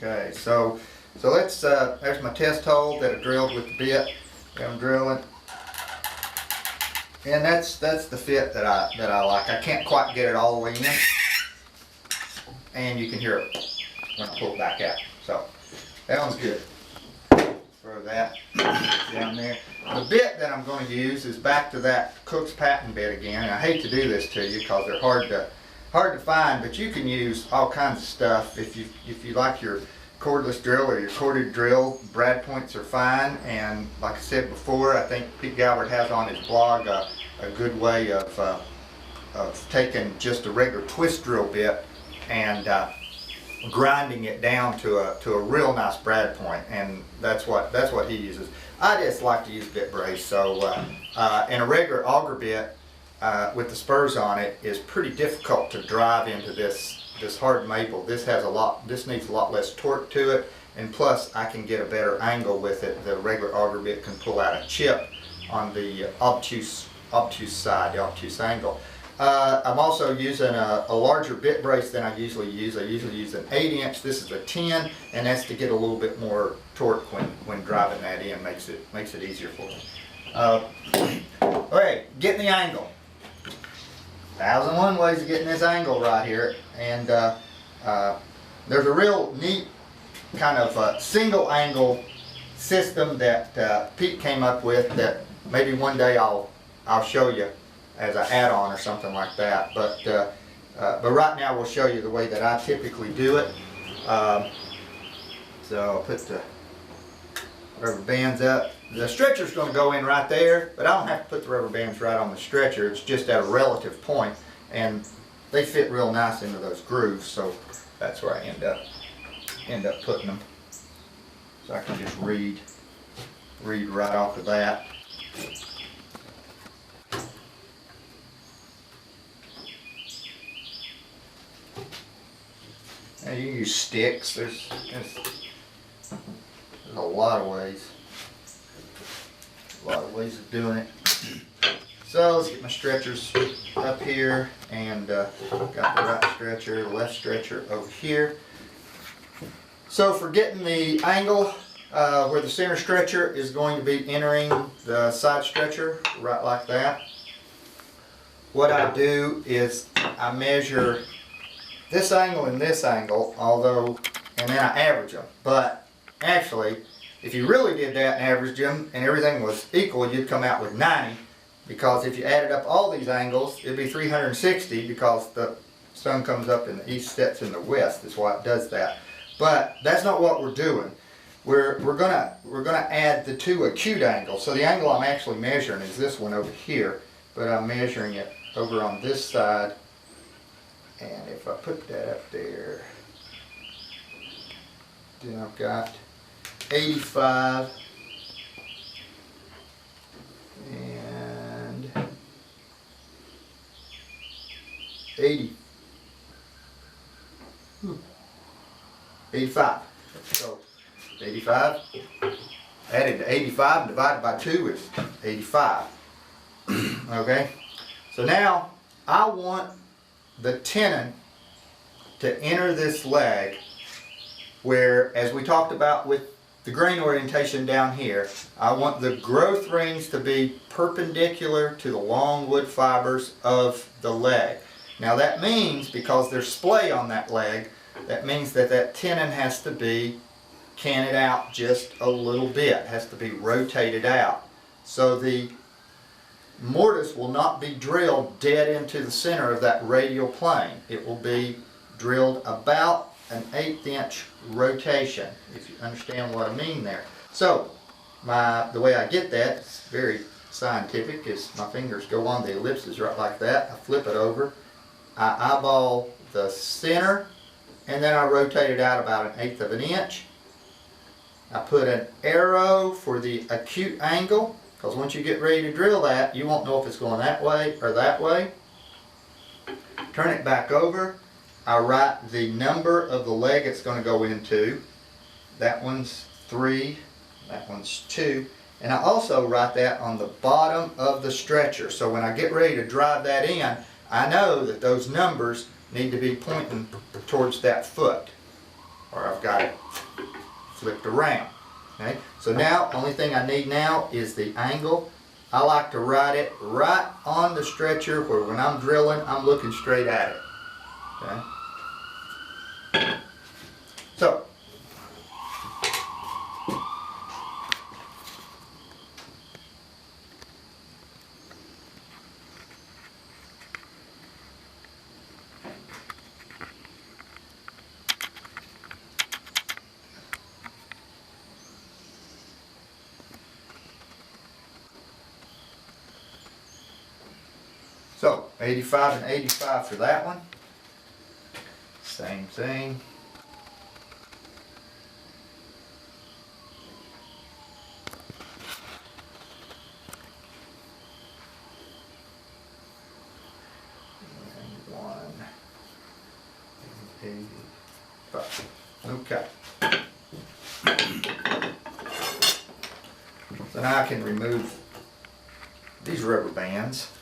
Okay, so let's, there's my test hole that I drilled with the bit that I'm drilling. And that's the fit that I like. I can't quite get it all the way in. And you can hear it when I pull it back out. So that one's good. Throw that down there. The bit that I'm going to use is back to that Cook's patent bit again. And I hate to do this to you because they're hard to find, but you can use all kinds of stuff. If you like your cordless drill or your corded drill, brad points are fine. And like I said before, I think Pete Galbert has on his blog a good way of taking just a regular twist drill bit and grinding it down to a real nice brad point, and that's what he uses. I just like to use bit brace. So and a regular auger bit with the spurs on it is pretty difficult to drive into this hard maple. This needs a lot less torque to it, and plus I can get a better angle with it. The regular auger bit can pull out a chip on the obtuse side, the obtuse angle. I'm also using a larger bit brace than I usually use. I usually use an 8-inch. This is a 10, and that's to get a little bit more torque when driving that in. Makes it easier for me. Okay, getting the angle. 1001 ways of getting this angle right here, and there's a real neat kind of single angle system that Pete came up with that maybe one day I'll show you as an add-on or something like that. But right now we'll show you the way that I typically do it. So I'll put the rubber bands up. The stretcher's going to go in right there, but I don't have to put the rubber bands right on the stretcher. It's just at a relative point, and they fit real nice into those grooves. So that's where I end up putting them. So I can just read right off of that. Now you can use sticks. There's a lot of ways. A lot of ways of doing it. So let's get my stretchers up here, and got the right stretcher, the left stretcher over here. So for getting the angle where the center stretcher is going to be entering the side stretcher, right like that, what I do is I measure this angle and this angle, and then I average them. But actually, if you really did that and averaged them and everything was equal, you'd come out with 90, because if you added up all these angles, it'd be 360, because the sun comes up in the east, sets in the west. That's why it does that. But that's not what we're doing. We're gonna add the two acute angles. So the angle I'm actually measuring is this one over here, but I'm measuring it over on this side. And if I put that up there, then I've got 85 and 80. 85. So 85 added to 85 and divided by 2 is 85. Okay? So now I want the tenon to enter this leg where, as we talked about with the grain orientation down here, I want the growth rings to be perpendicular to the long wood fibers of the leg. Now that means, because there's splay on that leg, that means that tenon has to be canted out just a little bit, has to be rotated out. So the mortise will not be drilled dead into the center of that radial plane. It will be drilled about an 1/8 inch rotation, if you understand what I mean there. So the way I get that, it's very scientific, is my fingers go on the ellipses right like that. I flip it over, I eyeball the center, and then I rotate it out about 1/8 of an inch. I put an arrow for the acute angle, because once you get ready to drill that, you won't know if it's going that way or that way. Turn it back over. I write the number of the leg it's going to go into. That one's 3, that one's 2. And I also write that on the bottom of the stretcher. So when I get ready to drive that in, I know that those numbers need to be pointing towards that foot. or I've got it flipped around. Okay, so now only thing I need now is the angle. I like to write it right on the stretcher where when I'm drilling, I'm looking straight at it. Okay, so So 85 and 85 for that one. Same thing. And 185. Okay. So now I can remove these rubber bands.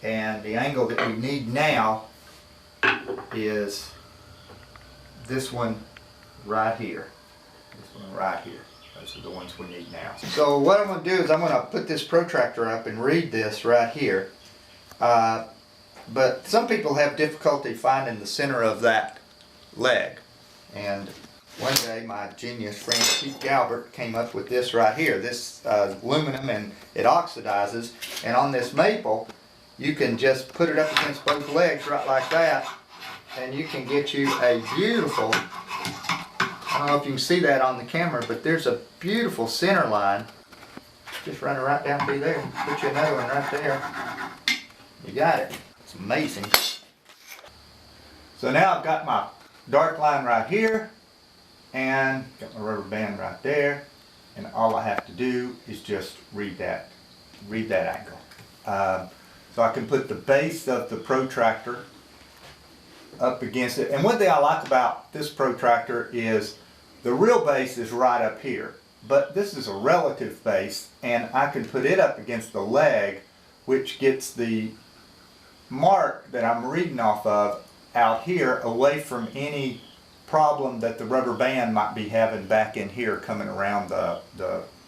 And the angle that we need now is this one right here. This one right here. Those are the ones we need now. So what I'm going to do is I'm going to put this protractor up and read this right here. But some people have difficulty finding the center of that leg. And one day my genius friend Pete Galbert came up with this right here. This aluminum, and it oxidizes. And on this maple, you can just put it up against both legs right like that, and you can get you a beautiful, I don't know if you can see that on the camera, but there's a beautiful center line. Just run it right down through there. Put you another one right there. You got it. It's amazing. So now I've got my dark line right here, and got my rubber band right there, and all I have to do is just read that angle. So I can put the base of the protractor up against it. And one thing I like about this protractor is the real base is right up here. But this is a relative base, and I can put it up against the leg, which gets the mark that I'm reading off of out here away from any problem that the rubber band might be having back in here coming around the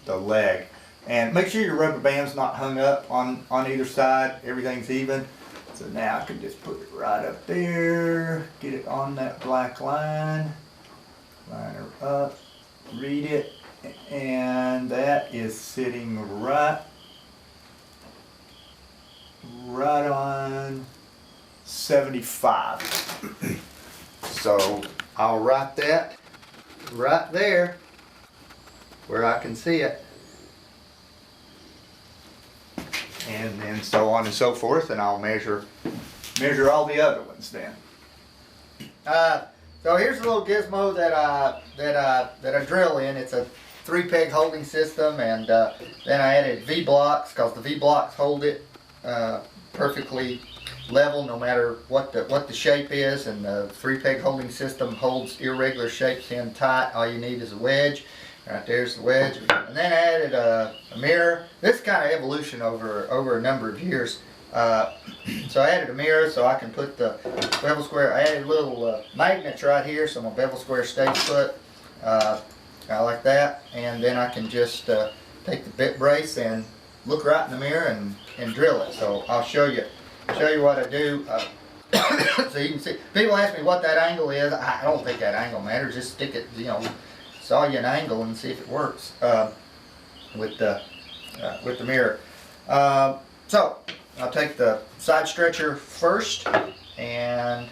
leg. And make sure your rubber band's not hung up on either side. Everything's even. So now I can just put it right up there. Get it on that black line. Line her up. Read it. And that is sitting right on 75. So I'll write that right there where I can see it. And then so on and so forth, and I'll measure all the other ones then. So here's a little gizmo that I drill in. It's a 3-peg holding system, and then I added V-blocks because the V-blocks hold it perfectly level no matter what the shape is, and the 3-peg holding system holds irregular shapes in tight. All you need is a wedge. Right there's the wedge, and then I added a mirror. This kind of evolution over a number of years. So I added a mirror so I can put the bevel square. I added little magnets right here so my bevel square stays put. Like that, and then I can just take the bit brace and look right in the mirror and drill it. So I'll show you what I do. So you can see. People ask me what that angle is. I don't think that angle matters. Just stick it, saw you an angle and see if it works with the mirror. So I'll take the side stretcher first and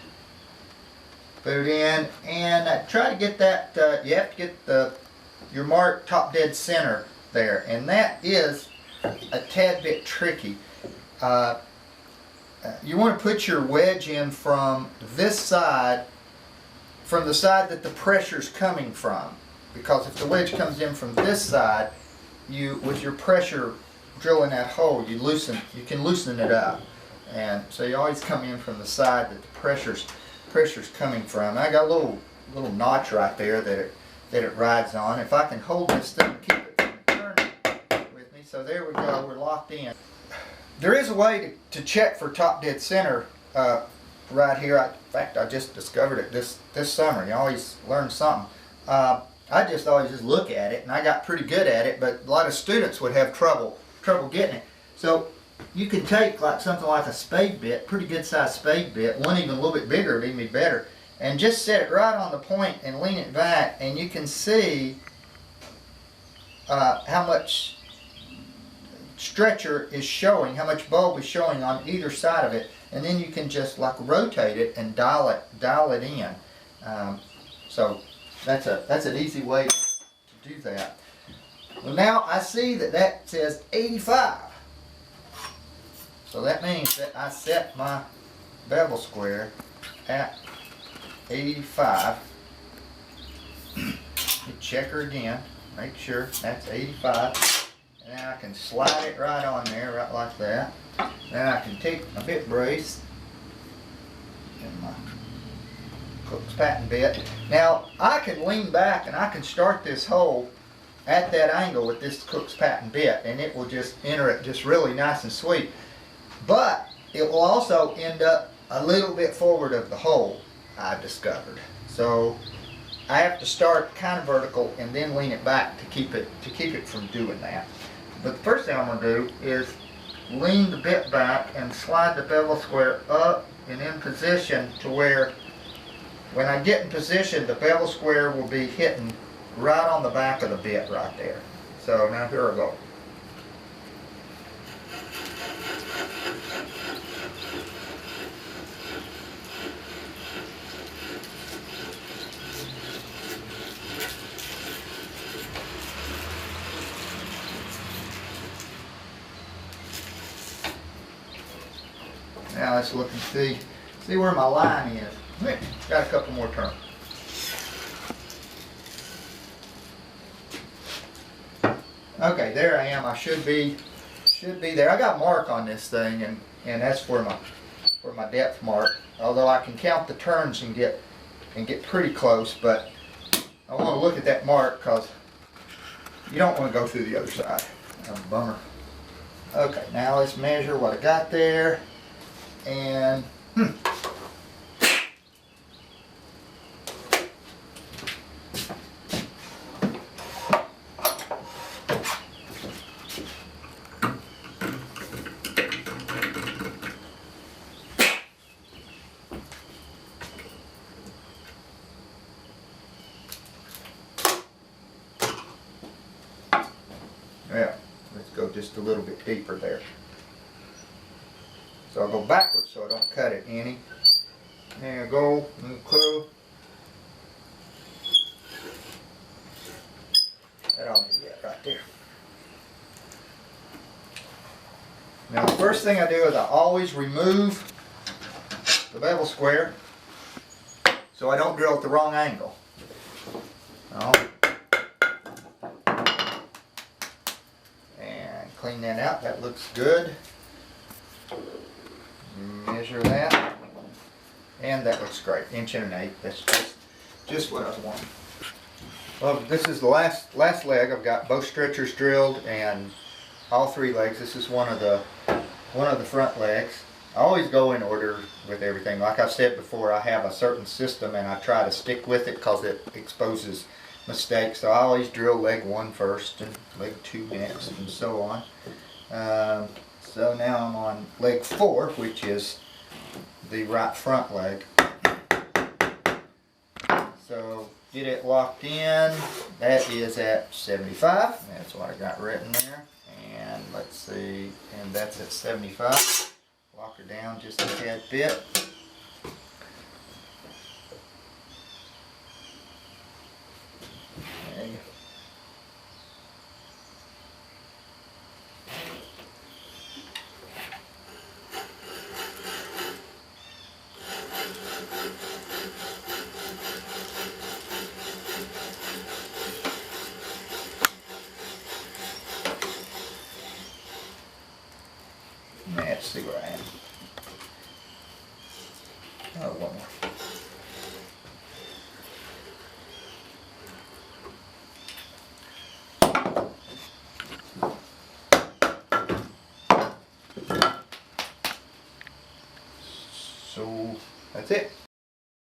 put it in, and try to get that. You have to get your mark top dead center there, and that is a tad bit tricky. You want to put your wedge in from this side, from the side that the pressure's coming from. Because if the wedge comes in from this side, with your pressure drilling that hole, you can loosen it up, and so you always come in from the side that the pressure's coming from. I got a little notch right there that it rides on. If I can hold this thing, keep it from turning with me. So there we go. We're locked in. There is a way to check for top dead center right here. In fact, I just discovered it this summer. You always learn something. I just always just look at it, and I got pretty good at it, but a lot of students would have trouble getting it. So you can take like something like a spade bit, pretty good sized spade bit, one even a little bit bigger would even be better, and just set it right on the point and lean it back, and you can see how much stretcher is showing, how much bulb is showing on either side of it, and then you can just like rotate it and dial it in. So that's an easy way to do that. Well, now I see that says 85. So that means that I set my bevel square at 85. Check her again, make sure that's 85. And then I can slide it right on there, right like that. Then I can take my bit brace and my Cook's patent bit. Now I can lean back and I can start this hole at that angle with this Cook's patent bit, and it will just enter it just really nice and sweet. But it will also end up a little bit forward of the hole, I've discovered. So I have to start kind of vertical and then lean it back to keep it from doing that. But the first thing I'm going to do is lean the bit back and slide the bevel square up and in position to where when I get in position, the bevel square will be hitting right on the back of the bit right there. So now here I go. Now let's look and see where my line is. Got a couple more turns. Okay, there I am. I should be there. I got a mark on this thing, and that's where my depth mark. Although I can count the turns and get pretty close, but I want to look at that mark because you don't want to go through the other side. That's a bummer. Okay, now let's measure what I got there, and yeah, let's go just a little bit deeper there. So I'll go backwards so I don't cut it any. There you go, move close. That ought to be it right there. Now the first thing I do is I always remove the bevel square so I don't drill at the wrong angle. And clean that out, that looks good. Measure that, and that looks great, 1.1 inches. That's just what I was wanting. Well, this is the last leg. I've got both stretchers drilled and all three legs. This is one of the front legs. I always go in order with everything. Like I've said before, I have a certain system and I try to stick with it because it exposes mistakes. So I always drill leg 1 first and leg 2 next, and so on. So now I'm on leg 4, which is the right front leg. So get it locked in. That is at 75. That's what I got written there. And let's see, and that's at 75. Lock her down just a tad bit. There you go. Let's see where I am. Oh, one more. So That's it.